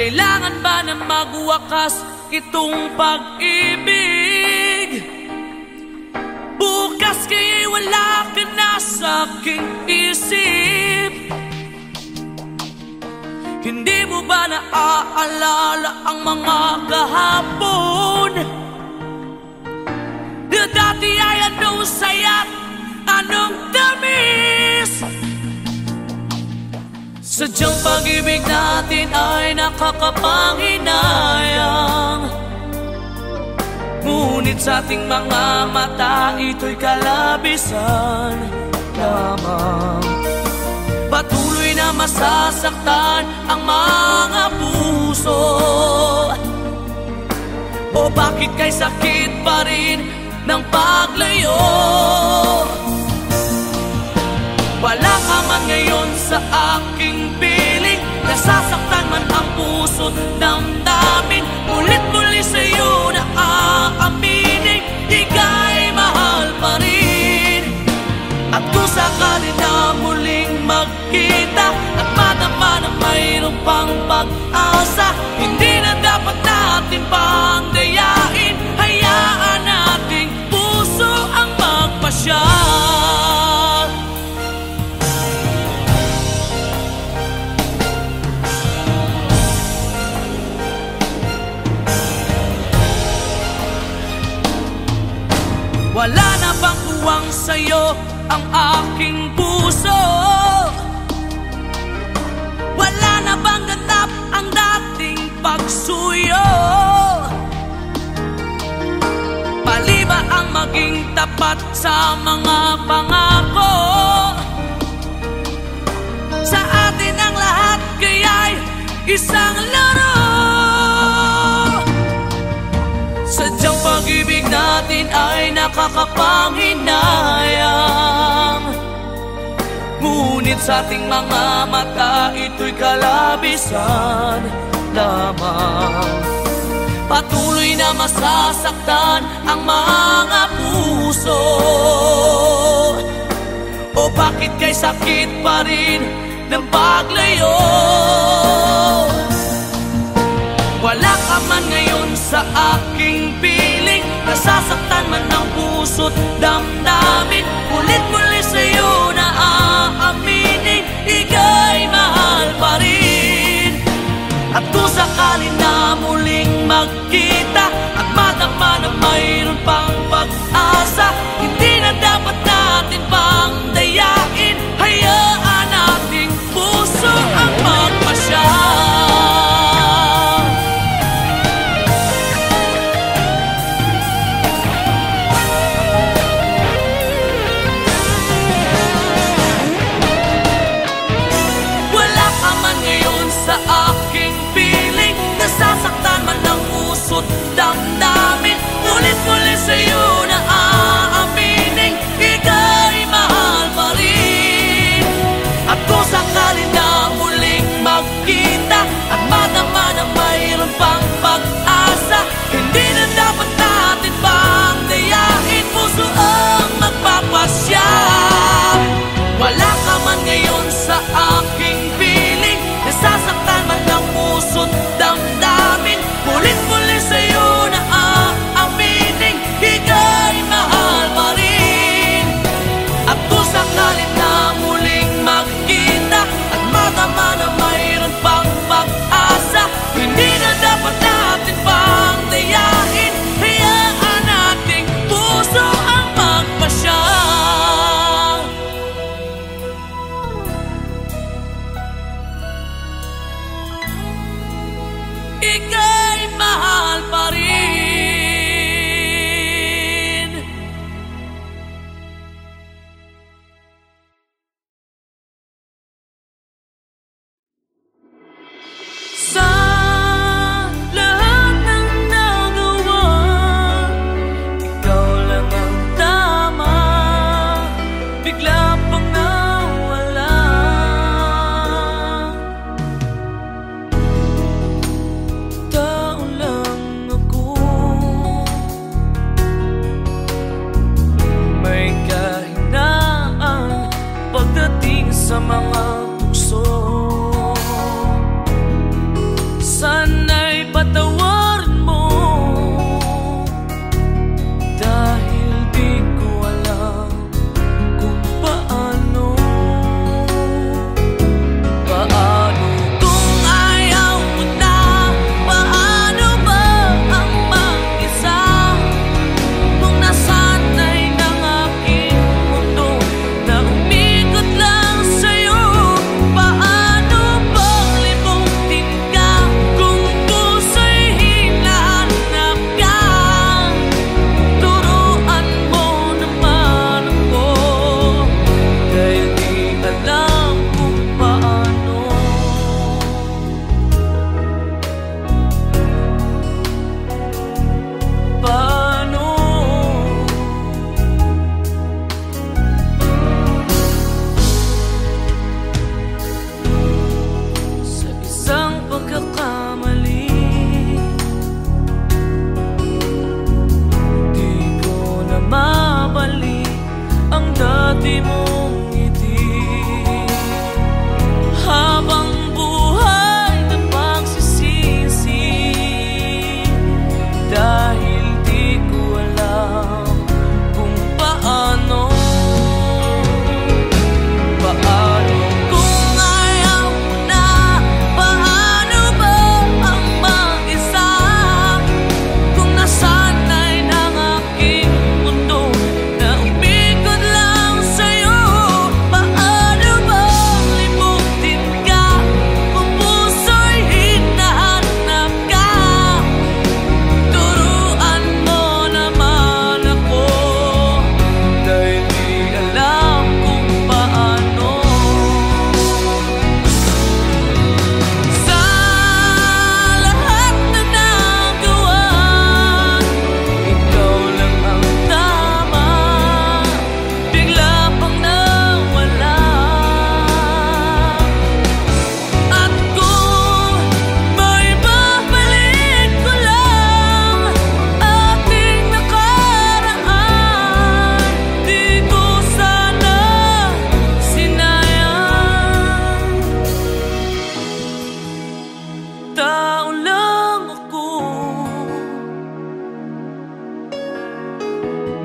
Kailangan ba na magwakas itong pag-ibig? Bukas kaya'y wala ka na sa aking isip. Hindi mo ba naaalala ang mga kahapon? Na dati ay anong saya't anong tamis. Sadyang pag-ibig natin ay nakakapanghinayang, ngunit sa ating mga mata ito'y kalabisan lamang. Patuloy na masasaktan ang mga puso. O bakit kay sakit pa rin ng paglayo? Wala ka man ngayon sa aking piling, nasasaktan man ang puso't damdamin. Ulit-muli sa'yo na aaminin, ika'y mahal pa rin. At kung sakali na muling magkita at madama na mayroong pang pag-asa, hindi na dapat natin pang dayain. Hayaan nating puso ang magpasya. Wala na bang uwang sa'yo ang aking puso? Wala na bang ganap ang dating pagsuyo? Mali ba ang maging tapat sa mga pangako? Sa atin ang lahat kaya'y isang laro. Sadyang pag-ibig natin ay nakakapanghinayang, ngunit sa ating mga mata ito'y kalabisan lamang. Patuloy na masasaktan ang mga puso. O bakit kay sakit pa rin ng paglayo? Wala ka man ngayon sa aking piling, nasasaktan man ang puso't damdamin. Ulit-muli sa'yo na aaminin, ika'y mahal pa rin. At kung sakali na muling magkita at madama na mayroon pang pag-asa, hindi na dapat natin pang dayain. Hayaan nating puso ang magpasya. Nasasaktan man ang puso't damdamin, ulit-muli sa'yo na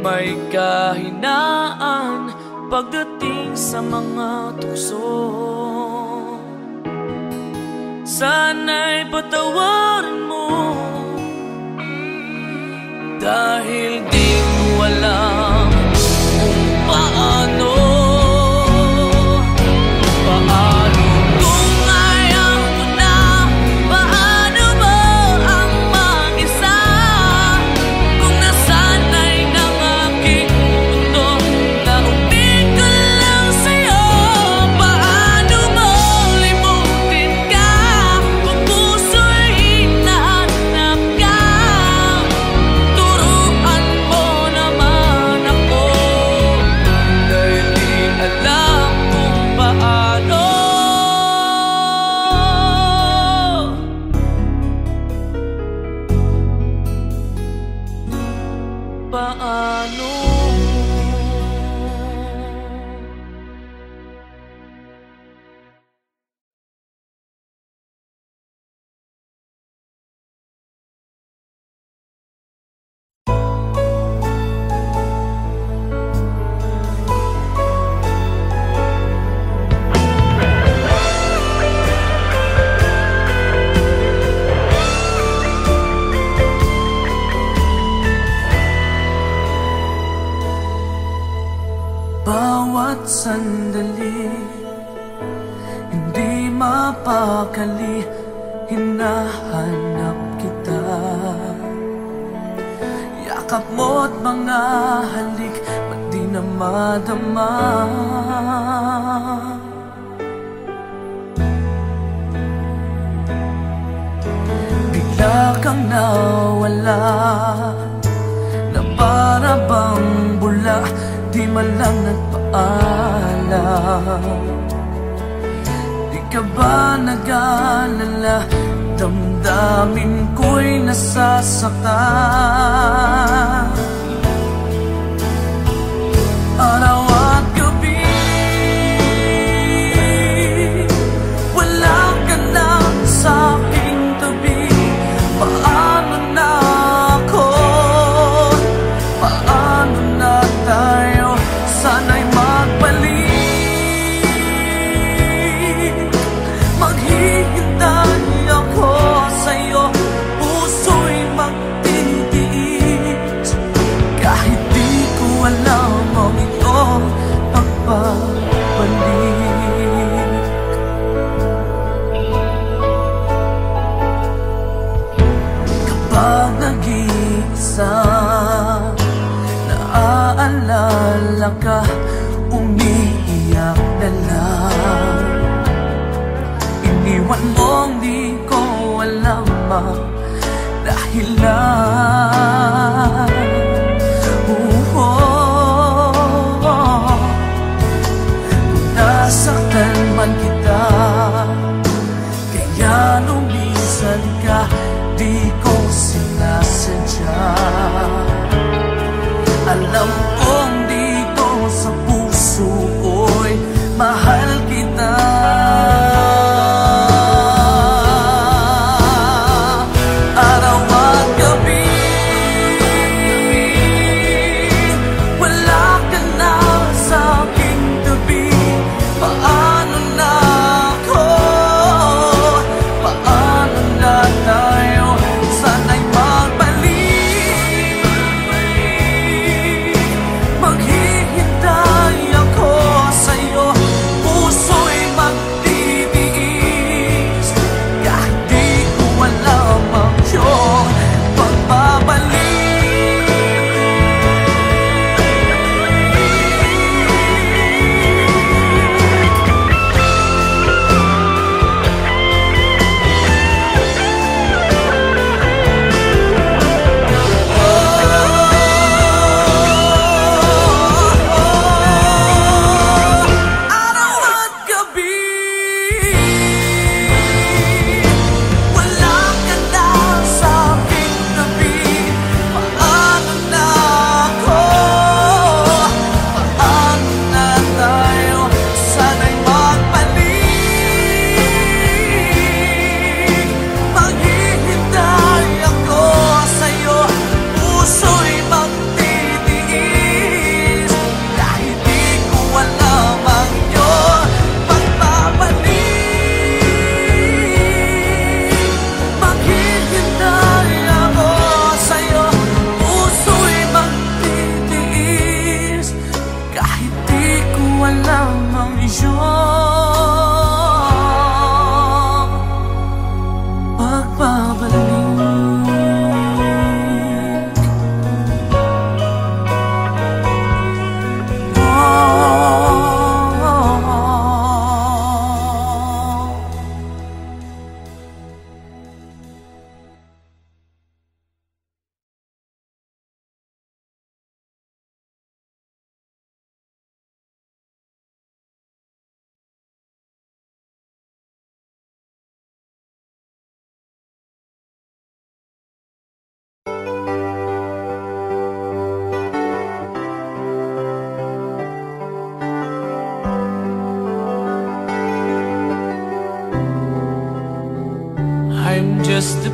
may kahinaan pagdating sa mga tukso. Sana'y patawarin mo, dahil di ko alam kung paano. Paano kung ayaw ko na? Paano mo ang mag-isa? Kung nasanay ng aking mundo na umikot lang sa'yo. Paano mo limutin ka kung puso'y hinahanap ka? Turuan mo naman ako, dahil di alam kung paano. Paano? Bawat sandali, hindi mapakali, hinahanap kita. Yakap mo't mga halik, ba't di na madama? Bigla kang nawala, na para bang bula, di man lang nagpaalam. Di ka ba nag-alala? Damdamin ko'y nasasaktan. Araw at gabi, wala ka na sa aking tabi. Paano na ako? Paano na tayo? Sana'y magbalik. Maghihintay ako sa'yo, puso'y magtitiis. Kahit di ko alam ang iyong pagbabalik. Kapag nag-iisa, naaalala ka, umiiyak na lang. Iniwan mong di ko alam ang dahilan. Kung nasaktan man kita, kaya lumisan ka, di ko sinasadya. Alam kong dito sa puso ko'y mahal kita.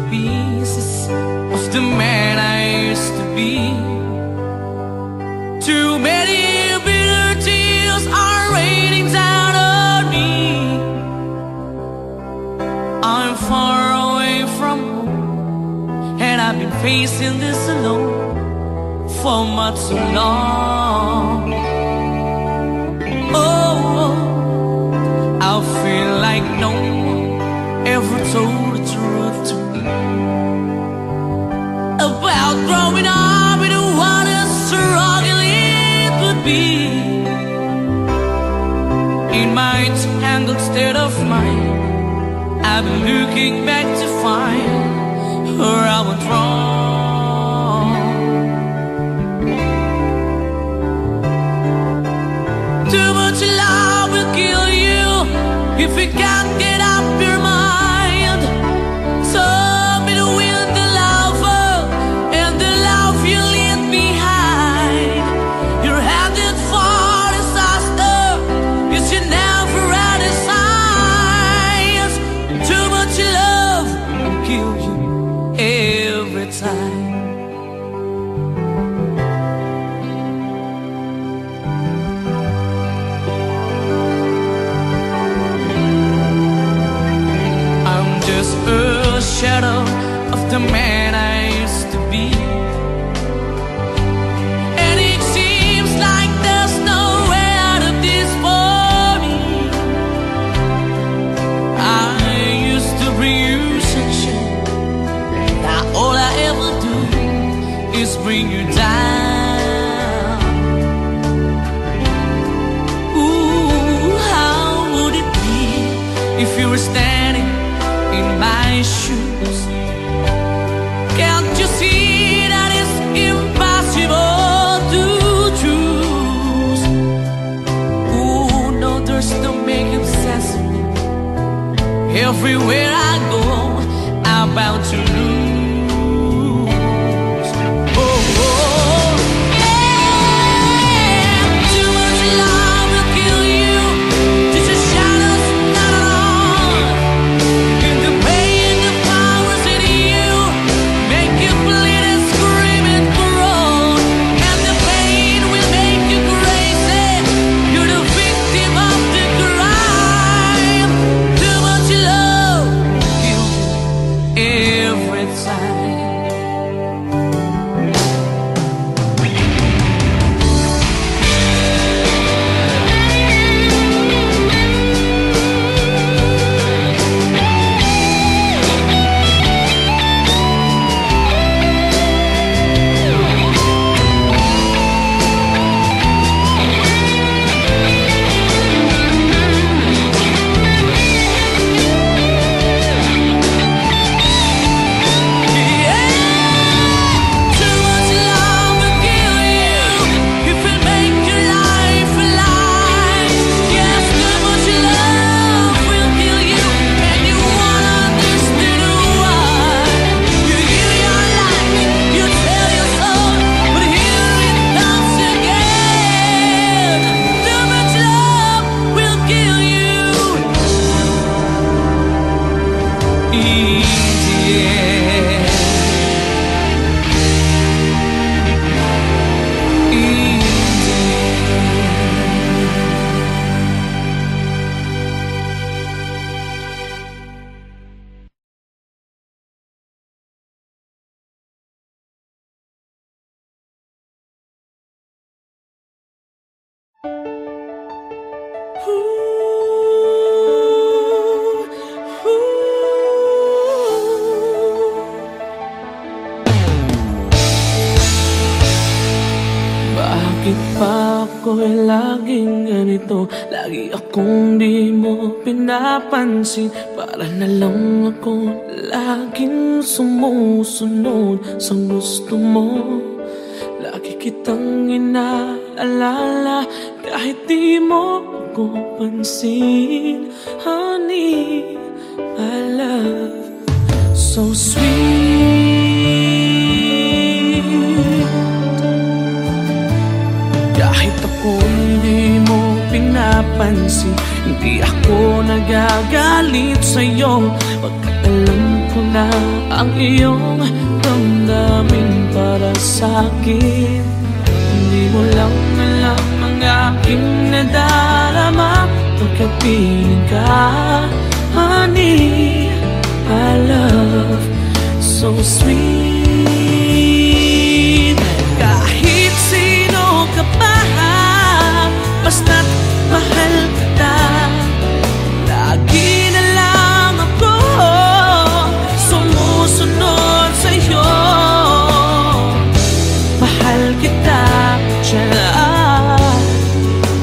pieces of the man I used to be. Too many bitter tears are raining down on me. I'm far away from home, and I've been facing this alone for much too long. Oh, I feel like no one ever told the truth to me about growing up in what a struggle it would be. In my tangled state of mind, I've been looking back to find where I went wrong. Too much love will kill you if you can't get up your mind. So between the lover and the love you leave behind, you're headed for disaster. You should never had a signs. Too much love will kill you every time. A shadow of the man I used to be, and it seems like there's no way out of this for me. I used to bring you sunshine, now all I ever do is bring you down. Ooh, how would it be if you were standing in my shoes? Can't you see that it's impossible to choose? Ooh, no, there's no making sense of me. Everywhere I go, I'm bound to lose. Oh, oh, yeah. Too much love will kill you. Just a shadow's not on. Bakit ba ako'y laging ganito? Lagi akong di mo pinapansin. Para na lang ako laging sumusunod sa gusto mo. Lagi kitang inaalala kahit di mo ako pansin. Honey, my love, so sweet. Kahit ako hindi mo pinapansin, hindi ako nagagalit sa'yo. Pagkat alam ko na ang iyong damdamin para sa'kin. Hindi mo lang alam ang aking nadarama pagkapiling ka. Honey, my love, so sweet. Kahit sino ka pa, basta't mahal kita. Lagi na lang ako sumusunod sa'yo. Mahal kita,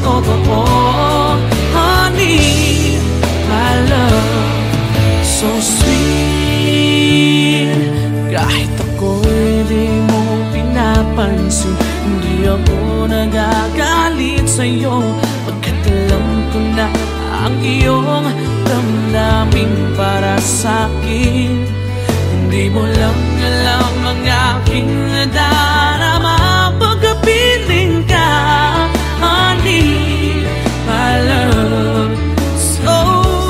totoo, honey, my love, so sweet. Kahit ako'y di mo pinapansin, hindi ako nagagalit sa'yo, pagkat alam ko na ang iyong damdamin para sa'kin. Hindi mo lang alam ang aking nadarama pagkapiling ka. Honey, my love, so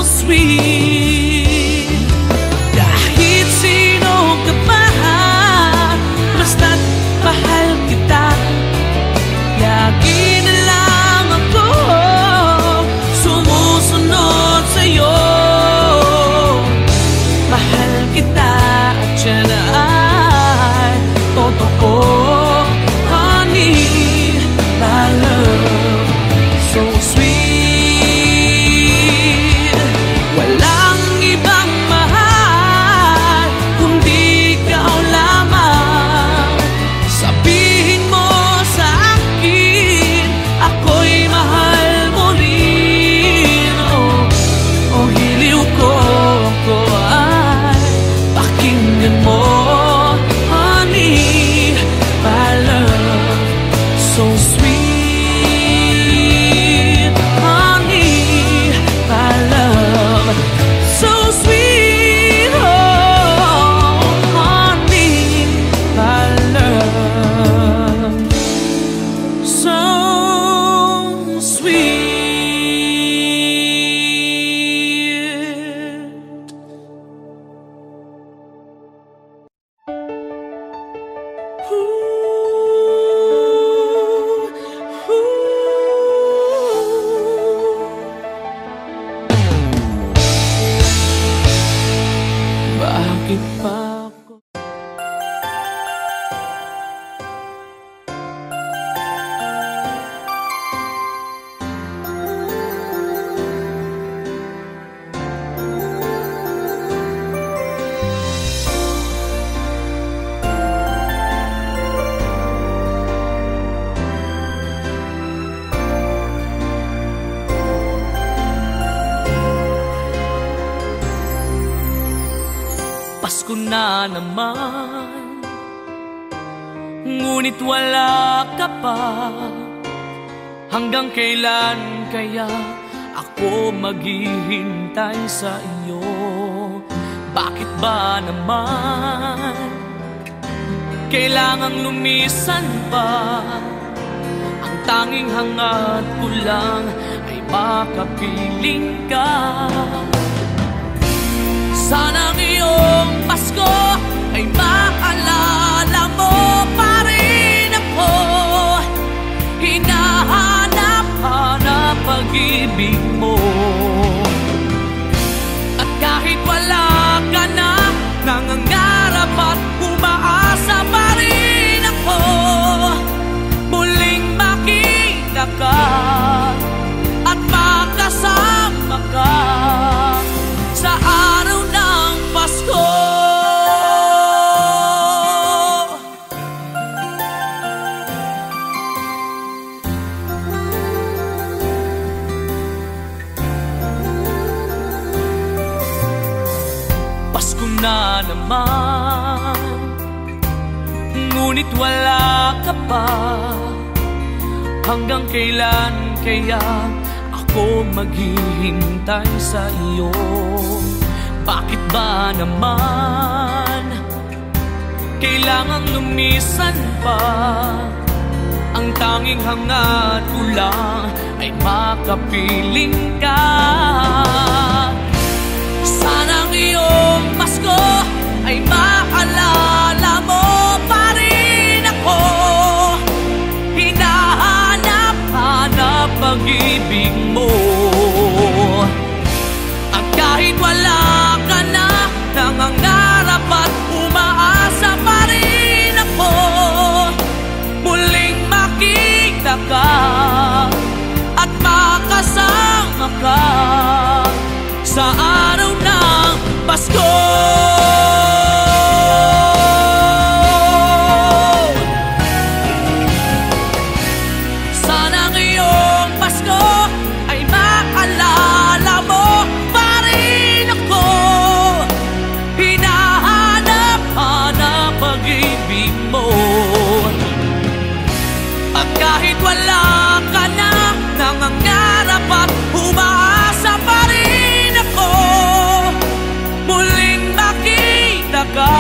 sweet. Kahit sino ka pa, basta't mahal kita. Lagi na lang ako sumusunod sa'yo. Mahal kita at yan ay totoo, honey, my love, so sweet. Walang ibang mahal kundi ikaw lamang. Sabihin mo sa akin, ako'y mahal mo rin. Oh, hiliw ko, ako ay pakinggan mo, honey, my love, so sweet. Honey, my love, so sweet. Oh, honey, my love, so sweet. Bakit pa ako? Pasko na naman, ngunit wala ka pa. Hanggang kailan kaya ako maghihintay sa iyo? Bakit ba naman kailangang lumisan pa? Ang tanging hangat ko lang ay makapiling ka. Sana ngayong Pasko ay maalala mo pa rin ako. Hinahanap-hanap pag-ibig mo. At kahit wala ka na, nangangarap at umaasa pa rin ako. Muling makita ka at makasama ka sa araw ng Pasko. Pasko na naman, ngunit wala ka pa. Hanggang kailan kaya ako maghihintay sa iyo? Bakit ba naman kailangang lumisan pa? Ang tanging hangat ko lang ay makapiling ka. Sana ngayong Pasko ay maalala mo pa rin ako. Hinahanap-hanap pag-ibig mo. At kahit wala ka na, nangangarap at umaasa pa rin ako. Muling makita ka at makasama ka sa araw ng Pasko. Sana ngayong Pasko ay maalala mo pa rin ako. Hinahanap-hanap pag-ibig mo. At kahit wala ka na, nangangarap at umaasa pa rin ako. Muling makita ka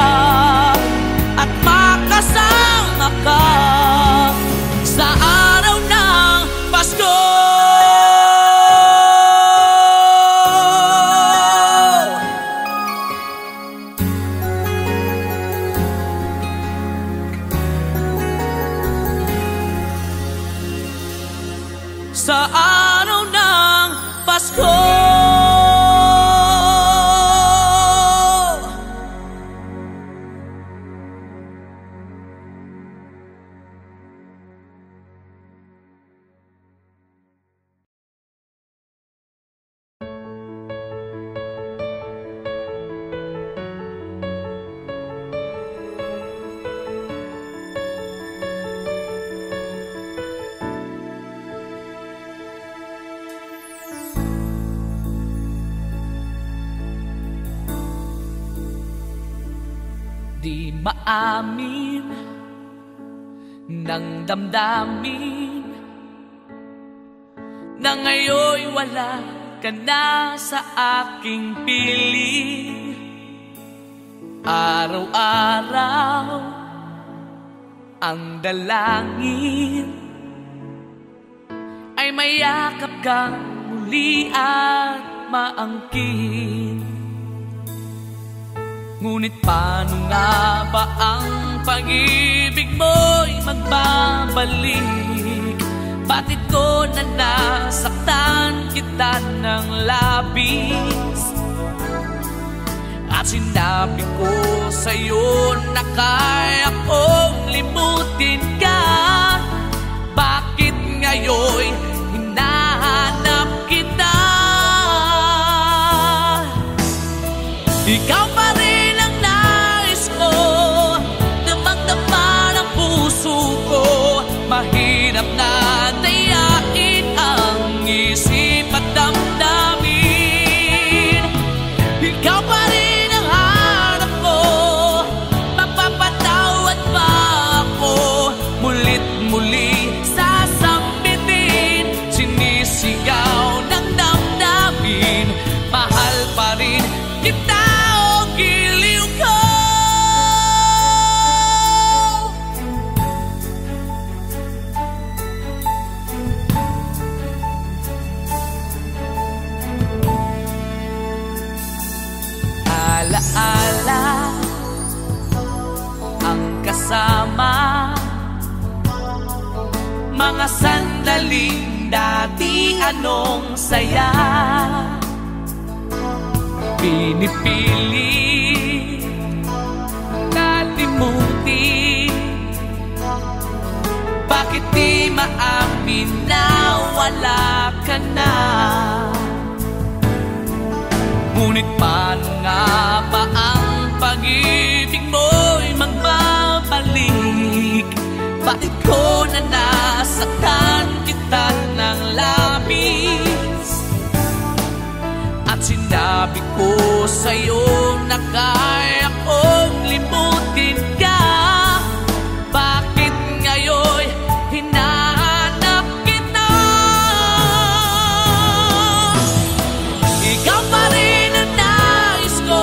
at makasama ka sa araw ng Pasko. Sa araw ng Pasko. Di maamin ng damdamin na ngayon'y wala ka na sa aking piling. Araw-araw ang dalangin ay mayakap kang muli at maangkin. Ngunit paano nga ba ang pag-ibig mo'y magbabalik? Bakit ko na nasaktan kita ng labis? At sinabi ko sa'yo na kaya kong limutin ka. Bakit ngayon'y hinahanap kita? Ikaw pa rin ang nais ko, damang-dama ng puso ko. Mahirap na dayain ang isip at damdamin. Ikaw pa rin ang hanap ko, mapapatawad ba ako? Mulit-muli sasambitin, sinisigaw ng damdamin. Mahal pa rin kita. Alaala ang kasama, mga sandaling dati anong saya. Pinipili kalimutin, bakit di maamin na wala ka na? Ngunit paano nga ba ang pag-ibig mo'y magbabalik? Bakit ko na nasaktan kita ng labis? At sinabi ko sa'yo na kaya kong limutin ka. Bakit ngayon'y hinahanap kita? Ikaw pa rin ang nais ko,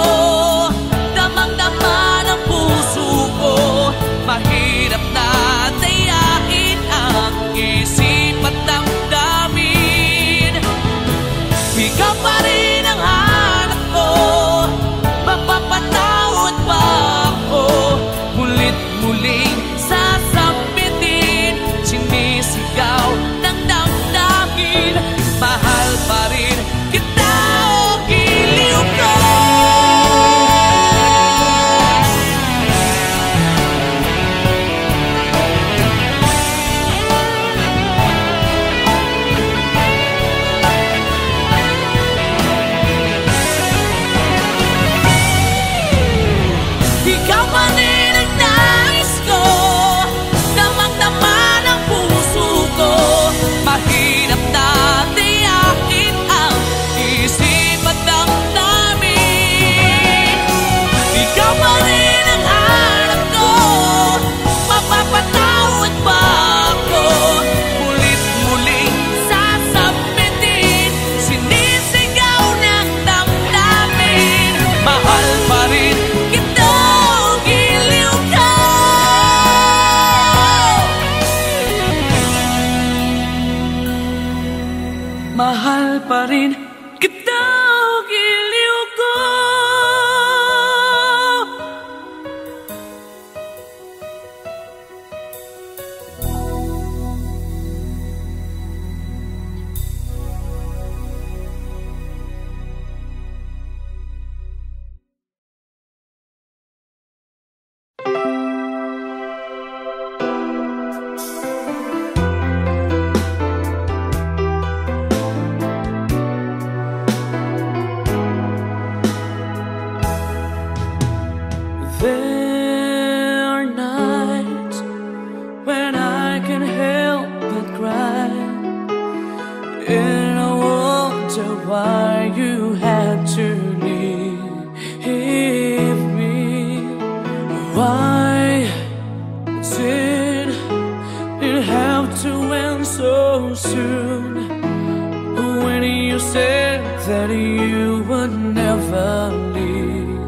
pa rin kita, o giliw ko. Ikaw pa rin ang nais ko, damang-dama ng puso ko. Mahirap na tiyakin ang isip at damdamin. Ikaw pa rin ang hanap ko, mapapatawad ba ako? Mulit-muling sasabitin, sinisigaw ng damdamin. Mahal pa rin kita, o giliw ka. Mahal pa rin kita, o giliw ko. There are nights when I can't help but cry, and I wonder why you had to leave me. Why did it have to end so soon? When you said that you would never leave